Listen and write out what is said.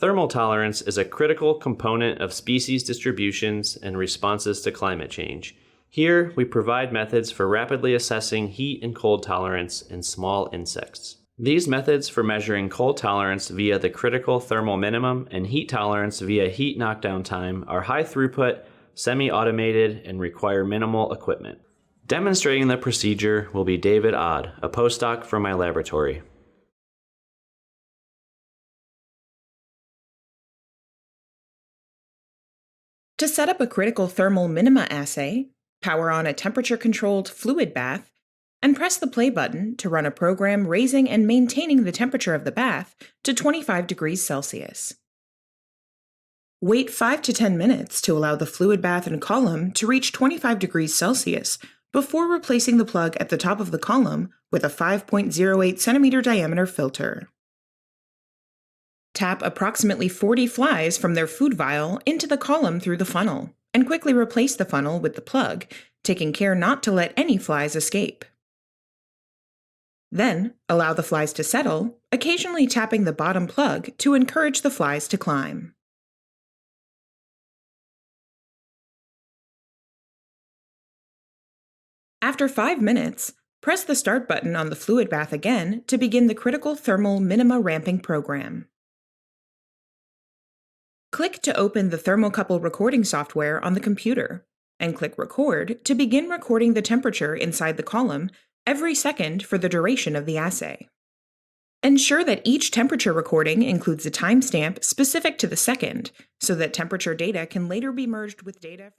Thermal tolerance is a critical component of species distributions and responses to climate change. Here, we provide methods for rapidly assessing heat and cold tolerance in small insects. These methods for measuring cold tolerance via the critical thermal minimum and heat tolerance via heat knockdown time are high throughput, semi-automated, and require minimal equipment. Demonstrating the procedure will be David Awde, a postdoc from my laboratory. To set up a critical thermal minima assay, power on a temperature-controlled fluid bath, and press the play button to run a program raising and maintaining the temperature of the bath to 25 degrees Celsius. Wait 5 to 10 minutes to allow the fluid bath and column to reach 25 degrees Celsius before replacing the plug at the top of the column with a 5.08 centimeter diameter filter. Tap approximately 40 flies from their food vial into the column through the funnel, and quickly replace the funnel with the plug, taking care not to let any flies escape. Then, allow the flies to settle, occasionally tapping the bottom plug to encourage the flies to climb. After 5 minutes, press the Start button on the fluid bath again to begin the critical thermal minima ramping program. Click to open the thermocouple recording software on the computer, and click Record to begin recording the temperature inside the column every second for the duration of the assay. Ensure that each temperature recording includes a timestamp specific to the second, so that temperature data can later be merged with data